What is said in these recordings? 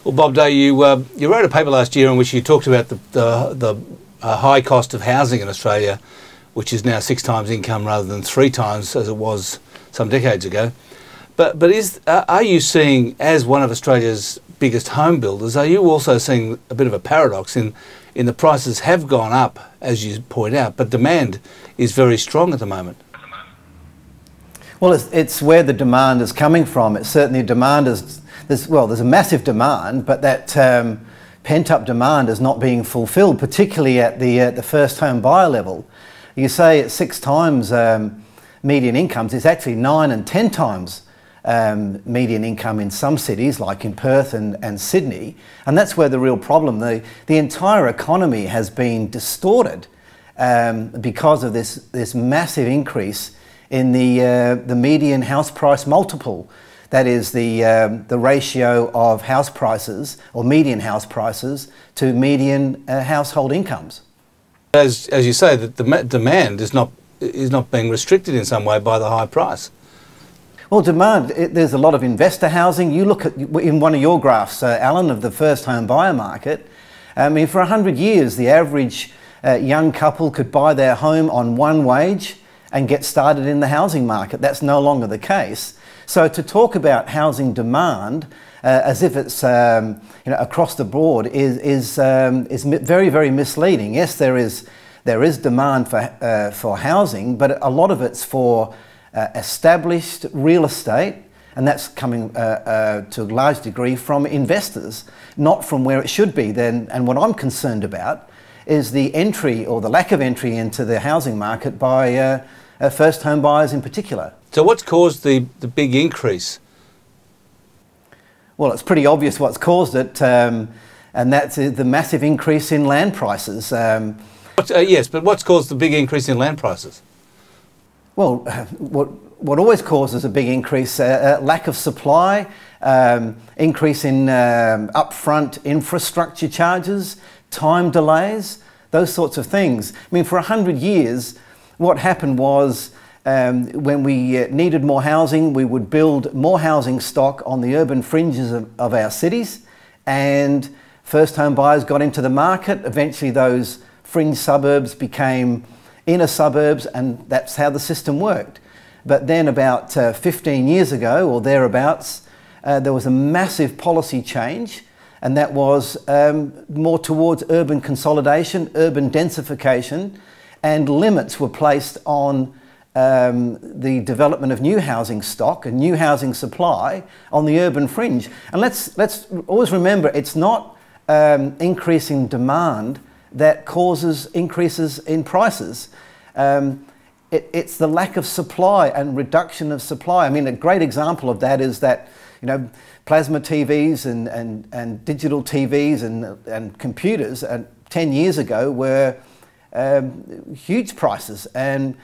Well, Bob Day, you wrote a paper last year in which you talked about the high cost of housing in Australia, which is now 6 times income rather than 3 times as it was some decades ago. But are you seeing, as one of Australia's biggest home builders, are you also seeing a bit of a paradox in the prices have gone up, as you point out, but demand is very strong at the moment? Well, it's where the demand is coming from. It's certainly demand is, there's a massive demand, but that pent-up demand is not being fulfilled, particularly at the first home buyer level. You say it's 6 times median incomes. It's actually 9 and 10 times median income in some cities, like in Perth and Sydney, and that's where the real problem. The entire economy has been distorted because of this massive increase in the median house price multiple. That is the ratio of house prices, or median house prices, to median household incomes. As you say, that the demand is not being restricted in some way by the high price. Well, demand, there's a lot of investor housing. You look at, in one of your graphs, Alan, of the first home buyer market. I mean, for 100 years, the average young couple could buy their home on 1 wage and get started in the housing market. That's no longer the case. So to talk about housing demand as if it's across the board is very, very misleading. Yes, there is demand for housing, but a lot of it's for established real estate, and that's coming to a large degree from investors, not from where it should be. And what I'm concerned about is the entry, or the lack of entry, into the housing market by first home buyers in particular. So what's caused the big increase? Well, it's pretty obvious what's caused it, and that's the massive increase in land prices. Yes, but what's caused the big increase in land prices? Well, what always causes a big increase, lack of supply, increase in upfront infrastructure charges, time delays, those sorts of things. I mean, for 100 years, what happened was when we needed more housing, we would build more housing stock on the urban fringes of our cities, and first home buyers got into the market. Eventually those fringe suburbs became inner suburbs, and that's how the system worked. But then about 15 years ago, or thereabouts, there was a massive policy change, and that was more towards urban consolidation, urban densification, and limits were placed on the development of new housing stock and new housing supply on the urban fringe. And let's always remember, it's not increasing demand that causes increases in prices. It's the lack of supply and reduction of supply. I mean, a great example of that is that, plasma TVs and digital TVs and computers 10 years ago were huge prices, and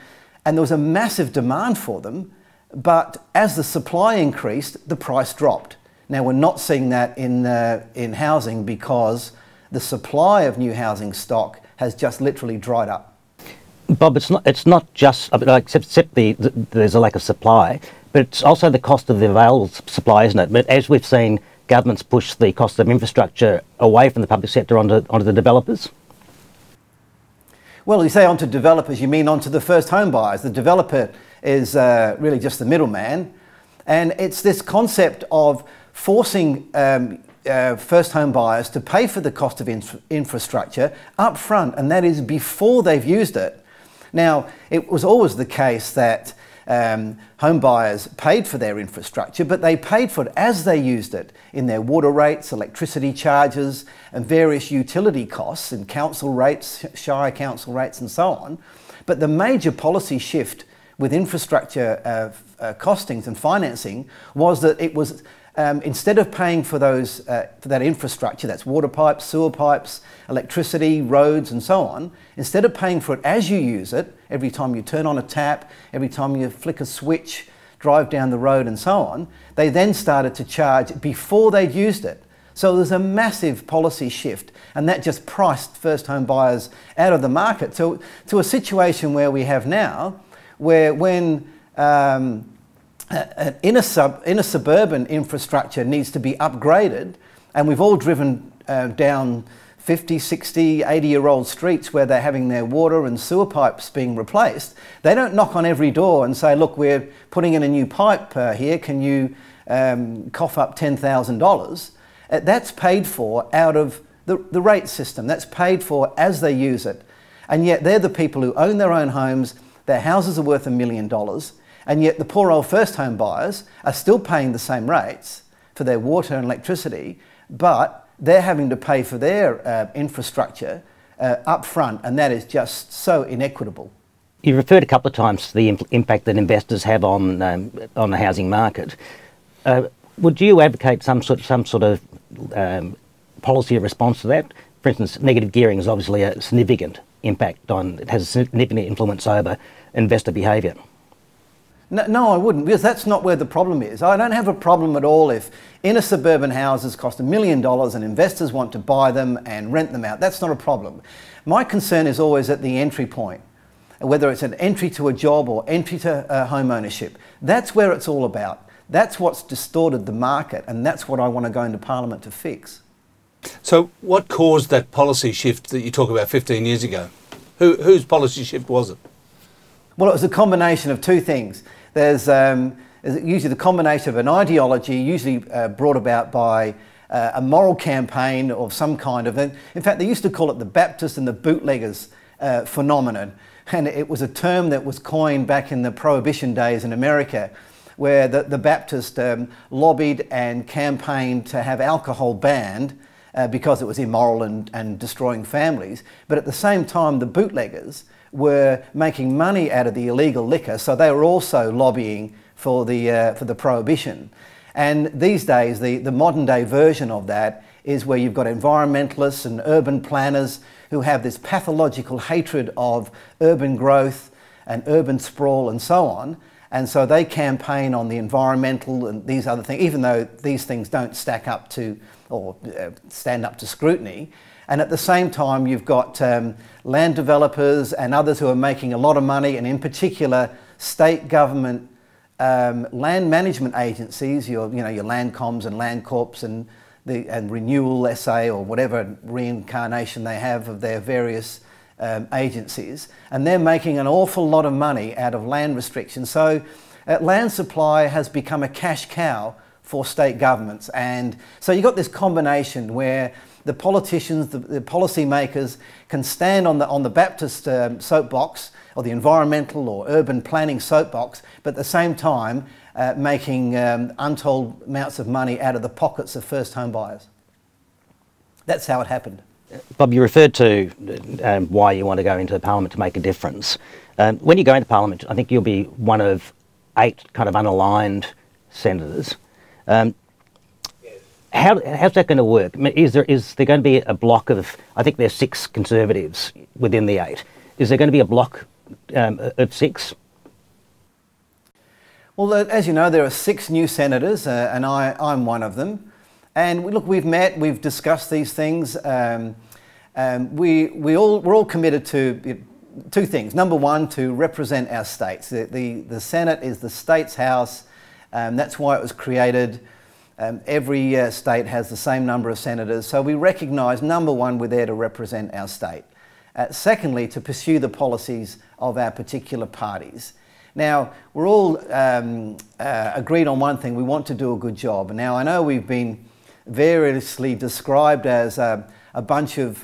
there was a massive demand for them, but as the supply increased, the price dropped. Now, we're not seeing that in housing, because the supply of new housing stock has just literally dried up. Bob, it's not just, except there's a lack of supply, but it's also the cost of the available supply, isn't it? But as we've seen, governments push the cost of infrastructure away from the public sector onto the developers. Well, you say onto developers, you mean onto the first home buyers. The developer is really just the middleman, and it's this concept of forcing first home buyers to pay for the cost of infrastructure up front, and that is before they've used it. Now, it was always the case that home buyers paid for their infrastructure, but they paid for it as they used it in their water rates, electricity charges, and various utility costs, and council rates, shire council rates, and so on. But the major policy shift with infrastructure costings and financing was that it was instead of paying for that infrastructure, that's water pipes, sewer pipes, electricity, roads, and so on, instead of paying for it as you use it, every time you turn on a tap, every time you flick a switch, drive down the road, and so on, they then started to charge before they'd used it. So there's a massive policy shift, and that just priced first home buyers out of the market to a situation where we have now, where when inner suburban infrastructure needs to be upgraded, And we've all driven down 50, 60, 80-year-old streets where they're having their water and sewer pipes being replaced. They don't knock on every door and say, look, we're putting in a new pipe here, can you cough up $10,000? That's paid for out of the rate system. That's paid for as they use it. And yet they're the people who own their own homes, their houses are worth $1 million, and yet the poor old first home buyers are still paying the same rates for their water and electricity, but they're having to pay for their infrastructure up front, and that is just so inequitable. You referred a couple of times to the impact that investors have on the housing market. Would you advocate some sort of policy response to that? For instance, negative gearing is obviously a significant impact it has a significant influence over investor behaviour. No, I wouldn't, because that's not where the problem is. I don't have a problem at all if inner suburban houses cost $1 million and investors want to buy them and rent them out. That's not a problem. My concern is always at the entry point, whether it's an entry to a job or entry to home ownership. That's where it's all about. That's what's distorted the market, and that's what I want to go into Parliament to fix. So what caused that policy shift that you talk about 15 years ago? Whose policy shift was it? Well, it was a combination of two things. There's usually the combination of an ideology, usually brought about by a moral campaign of some kind of... In fact, they used to call it the Baptist and the bootleggers phenomenon. And it was a term that was coined back in the Prohibition days in America, where the Baptists lobbied and campaigned to have alcohol banned because it was immoral and destroying families. But at the same time, the bootleggers were making money out of the illegal liquor, so they were also lobbying for the prohibition. And these days, the modern day version of that is where you've got environmentalists and urban planners who have this pathological hatred of urban growth and urban sprawl and so on. And so they campaign on the environmental and these other things, even though these things don't stack up to or stand up to scrutiny. And at the same time, you've got land developers and others who are making a lot of money, and in particular, state government land management agencies, your Landcoms and Landcorps and Renewal SA or whatever reincarnation they have of their various agencies, and they're making an awful lot of money out of land restrictions. So land supply has become a cash cow for state governments, and so you've got this combination where the politicians, the policy makers can stand on the Baptist soapbox or the environmental or urban planning soapbox, but at the same time making untold amounts of money out of the pockets of first home buyers. That's how it happened. Bob, you referred to why you want to go into Parliament to make a difference. When you go into Parliament, I think you'll be one of 8 kind of unaligned senators. How's that going to work? I mean, is there going to be a block of, I think there's 6 Conservatives within the 8. Is there going to be a block of 6? Well, as you know, there are 6 new senators, and I'm one of them. And look, we've met, we've discussed these things. We're all committed to 2 things. Number one, to represent our states. The Senate is the state's house. That's why it was created. Every state has the same number of senators. So we recognise, number one, we're there to represent our state. Secondly, to pursue the policies of our particular parties. Now, we're all agreed on one thing: we want to do a good job. Now, I know we've been variously described as a bunch of,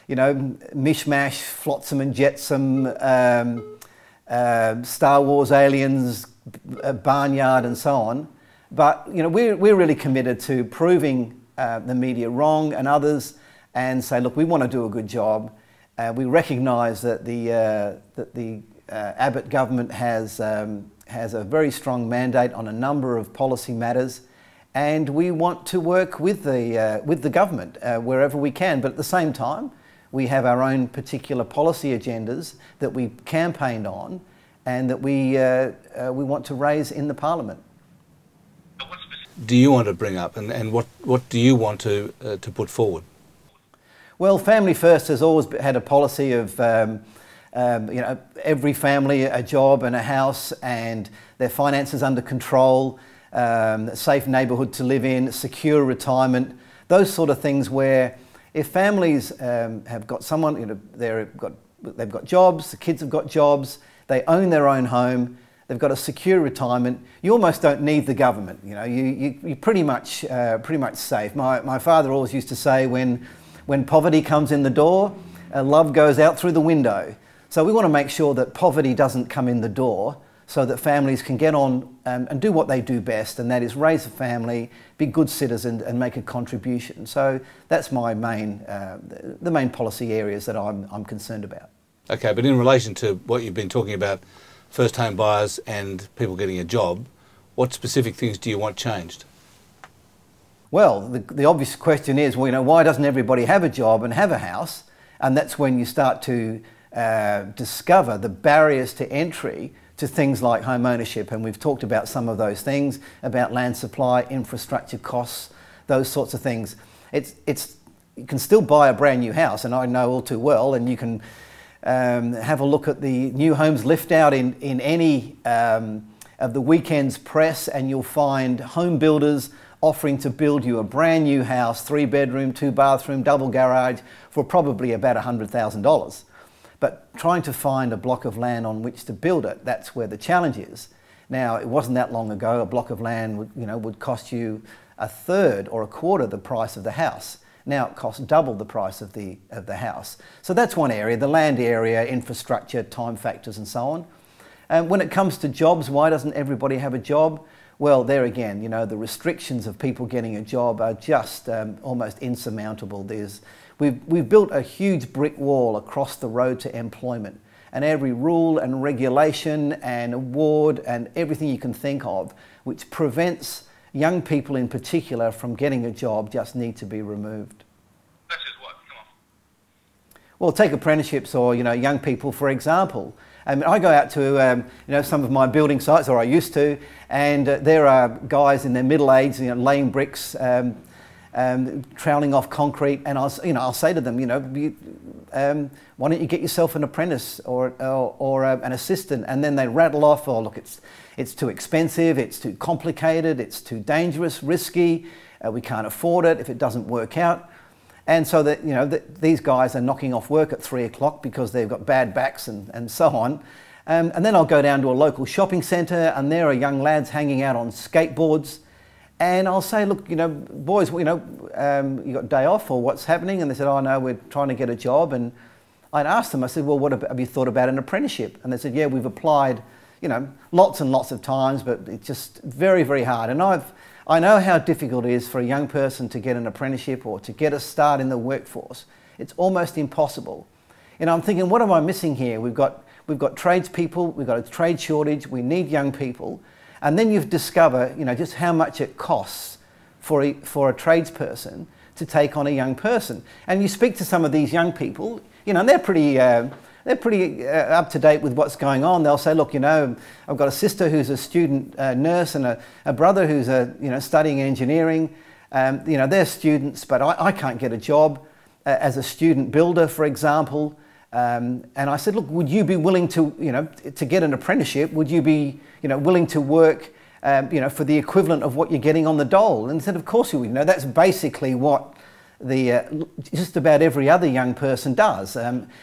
mishmash, flotsam and jetsam, Star Wars aliens, barnyard and so on. But, we're really committed to proving the media wrong and others, and say, look, we want to do a good job. We recognise that the Abbott government has a very strong mandate on a number of policy matters, and we want to work with the government wherever we can. But at the same time, we have our own particular policy agendas that we campaigned on, and that we want to raise in the Parliament. Do you want to bring up, and what do you want to put forward? Well, Family First has always had a policy of every family a job and a house, and their finances under control, a safe neighbourhood to live in, secure retirement, those sort of things where if families have got someone, they've got jobs, the kids have got jobs, they own their own home, they've got a secure retirement, you almost don't need the government. You're pretty much safe. My father always used to say, when poverty comes in the door, love goes out through the window. So we want to make sure that poverty doesn't come in the door, so that families can get on and do what they do best, and that is raise a family, be good citizens and make a contribution. So that's my the main policy areas that I'm concerned about. Okay, but in relation to what you've been talking about, first home buyers and people getting a job, what specific things do you want changed? Well, the obvious question is, why doesn't everybody have a job and have a house? And that's when you start to discover the barriers to entry to things like home ownership, and we've talked about some of those things, about land supply, infrastructure costs, those sorts of things. You can still buy a brand new house, and I know all too well, and you can have a look at the new homes lift out in any of the weekend's press, and you'll find home builders offering to build you a brand new house, 3-bedroom, 2-bathroom, double garage, for probably about $100,000. But trying to find a block of land on which to build it, that's where the challenge is. Now, it wasn't that long ago, a block of land would cost you a third or a quarter the price of the house. Now it costs double the price of the house. So that's one area, the land area, infrastructure, time factors and so on. And when it comes to jobs, why doesn't everybody have a job? Well, there again, the restrictions of people getting a job are just almost insurmountable. We've built a huge brick wall across the road to employment, and every rule and regulation and award and everything you can think of which prevents young people in particular from getting a job just need to be removed. Such as what? Come on. Well, take apprenticeships or young people, for example. I go out to some of my building sites, or I used to, and there are guys in their middle age, laying bricks, troweling off concrete, and I'll say to them, why don't you get yourself an apprentice or an assistant? And then they rattle off, oh look, it's too expensive, it's too complicated, it's too dangerous, risky, we can't afford it if it doesn't work out. And so that these guys are knocking off work at 3 o'clock because they've got bad backs and so on. And then I'll go down to a local shopping centre, and there are young lads hanging out on skateboards. And I'll say, look, boys, you got a day off or what's happening? And they said, oh no, we're trying to get a job. And I'd asked them, I said, well, have you thought about an apprenticeship? And they said, yeah, we've applied, lots and lots of times, but it's just very, very hard. And I know how difficult it is for a young person to get an apprenticeship or to get a start in the workforce. It's almost impossible. I'm thinking, what am I missing here? We've got tradespeople, we've got a trade shortage, we need young people. And then you've discovered, just how much it costs for a tradesperson to take on a young person. And you speak to some of these young people, and they're pretty up to date with what's going on. They'll say, look, I've got a sister who's a student nurse and a brother who's studying engineering. They're students, but I can't get a job as a student builder, for example. And I said, look, would you be willing to, to get an apprenticeship? Would you be, willing to work, for the equivalent of what you're getting on the dole? And he said, of course you would. That's basically what just about every other young person does.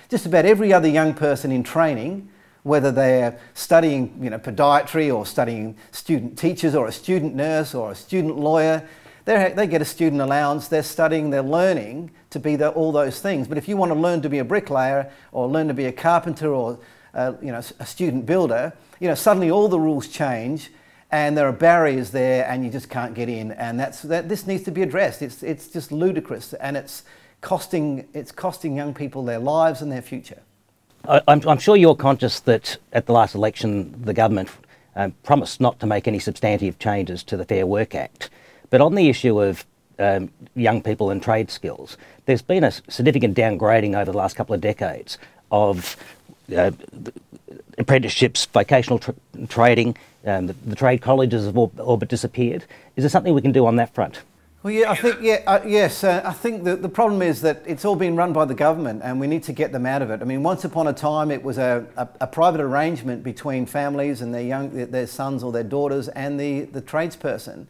Just about every other young person in training, whether they're studying, podiatry or studying student teachers or a student nurse or a student lawyer, they get a student allowance, they're studying, they're learning to be all those things. But if you want to learn to be a bricklayer or learn to be a carpenter or a student builder, suddenly all the rules change and there are barriers there and you just can't get in. And this needs to be addressed. It's just ludicrous, and it's costing young people their lives and their future. I'm sure you're conscious that at the last election the government promised not to make any substantive changes to the Fair Work Act. But on the issue of young people and trade skills, there's been a significant downgrading over the last couple of decades of apprenticeships, vocational trading. The trade colleges have all but disappeared. Is there something we can do on that front? Well, yeah, I think, yes. I think the problem is that it's all been run by the government, and we need to get them out of it. I mean, once upon a time, it was a private arrangement between families and their sons or their daughters and the tradesperson.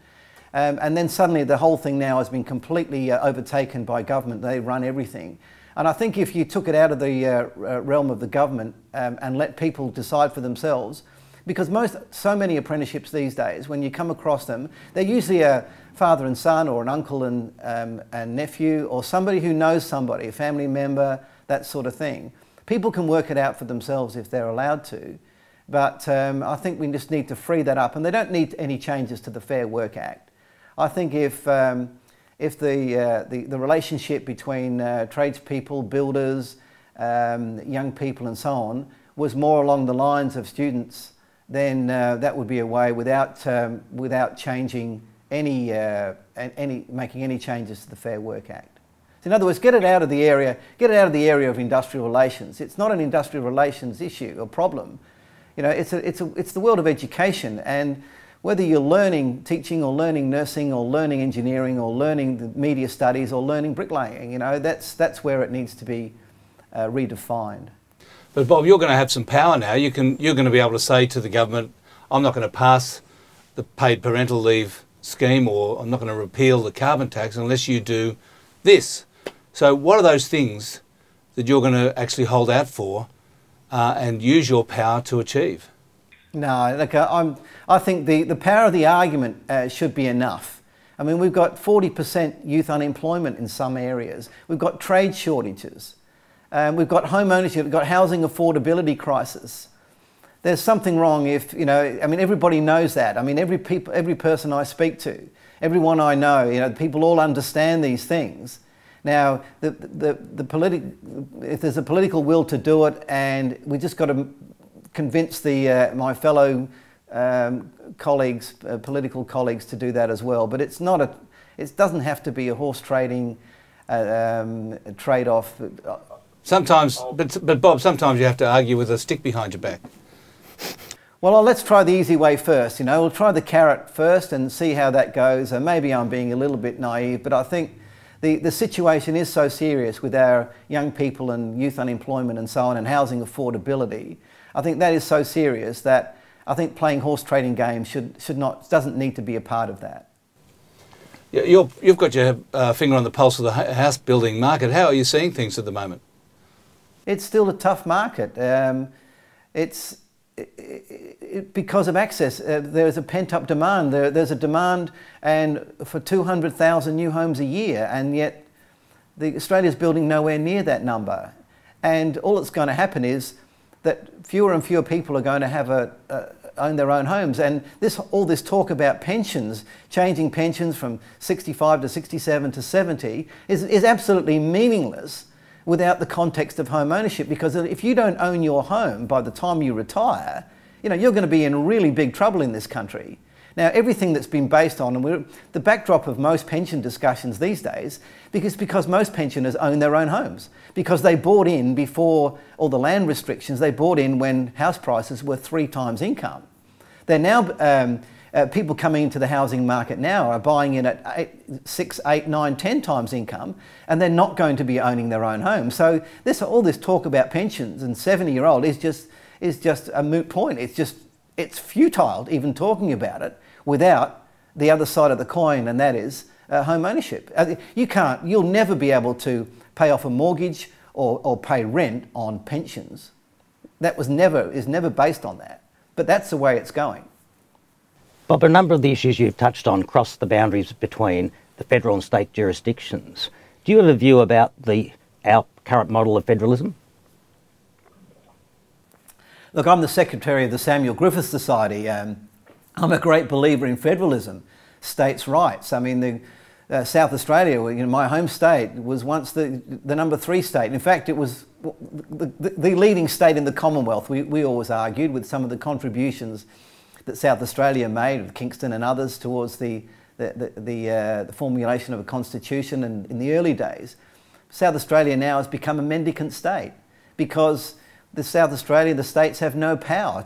And then suddenly the whole thing now has been completely overtaken by government. They run everything. And I think if you took it out of the realm of the government and let people decide for themselves, because so many apprenticeships these days, when you come across them, they're usually a father and son, or an uncle and nephew, or somebody who knows somebody, a family member, that sort of thing. People can work it out for themselves if they're allowed to. But I think we just need to free that up, and they don't need any changes to the Fair Work Act. I think if the relationship between tradespeople, builders, young people and so on was more along the lines of students, then that would be a way without changing making any changes to the Fair Work Act. So in other words, get it out of the area of industrial relations. It's not an industrial relations issue or problem. You know, it's the world of education, and whether you're learning teaching or learning nursing or learning engineering or learning the media studies or learning bricklaying, you know, that's where it needs to be redefined. But Bob, you're going to have some power now. You're going to be able to say to the government, I'm not going to pass the paid parental leave scheme, or I'm not going to repeal the carbon tax unless you do this. So what are those things that you're going to actually hold out for and use your power to achieve? No, look, I think the power of the argument should be enough. I mean, we've got 40% youth unemployment in some areas. We've got trade shortages. We've got home ownership. We've got housing affordability crisis. There's something wrong if, you know, I mean, everybody knows that. I mean, every person I speak to, everyone I know, you know, people all understand these things. Now, if there's a political will to do it, and we just got to convince my fellow colleagues, political colleagues, to do that as well. But it doesn't have to be a horse trading trade-off. Sometimes, but Bob, sometimes you have to argue with a stick behind your back. Well, let's try the easy way first. You know, we'll try the carrot first and see how that goes. And maybe I'm being a little bit naive, but I think the situation is so serious with our young people and youth unemployment and so on, and housing affordability. I think that is so serious that I think playing horse trading games doesn't need to be a part of that. You've got your finger on the pulse of the house building market. How are you seeing things at the moment? It's still a tough market. Because of access, there's a pent-up demand. There's a demand for 200,000 new homes a year, and yet Australia's building nowhere near that number. And all that's going to happen is that fewer and fewer people are going to own their own homes. And all this talk about pensions, changing pensions from 65 to 67 to 70, is absolutely meaningless without the context of home ownership, because if you don't own your home by the time you retire, you know, you're going to be in really big trouble in this country. Now, everything that's been based on, and the backdrop of most pension discussions these days, because most pensioners own their own homes, because they bought in before all the land restrictions. They bought in when house prices were 3 times income. They're now people coming into the housing market now are buying in at 6, 8, 9, 10 times income, and they're not going to be owning their own home. So all this talk about pensions and 70-year-old is just a moot point. It's futile even talking about it without the other side of the coin, and that is home ownership. You'll never be able to pay off a mortgage or pay rent on pensions. Is never based on that. But that's the way it's going. Bob, a number of the issues you've touched on cross the boundaries between the federal and state jurisdictions. Do you have a view about our current model of federalism? Look, I'm the secretary of the Samuel Griffith Society. I'm a great believer in federalism, states' rights. I mean, South Australia, you know, my home state, was once the number 3 state. In fact, it was the leading state in the Commonwealth. We always argued, with some of the contributions that South Australia made, with Kingston and others, towards the formulation of a constitution in the early days. South Australia now has become a mendicant state because the states have no power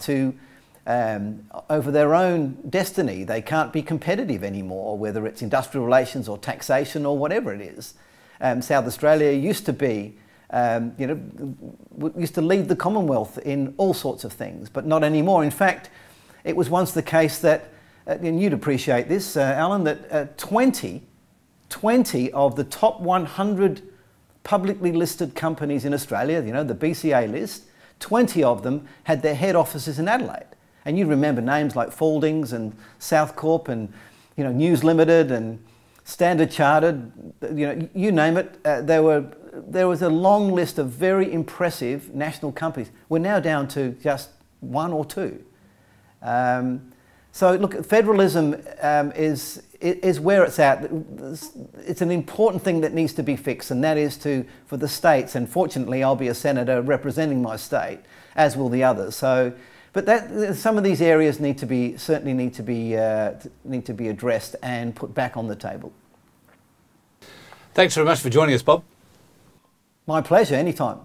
over their own destiny. They can't be competitive anymore, whether it's industrial relations or taxation or whatever it is. South Australia used to be, used to lead the Commonwealth in all sorts of things, but not anymore. In fact, it was once the case that and you'd appreciate this, Alan, that 20 of the top 100 publicly listed companies in Australia, you know, the BCA list, 20 of them had their head offices in Adelaide. And you remember names like Faldings and South Corp and, you know, News Limited and Standard Chartered, you know, you name it. There was a long list of very impressive national companies. We're now down to just one or two. So look, federalism is where it's at. It's an important thing that needs to be fixed, and that is for the states. And fortunately, I'll be a senator representing my state, as will the others. So, but some of these areas certainly need to be addressed and put back on the table. Thanks very much for joining us, Bob. My pleasure. Anytime.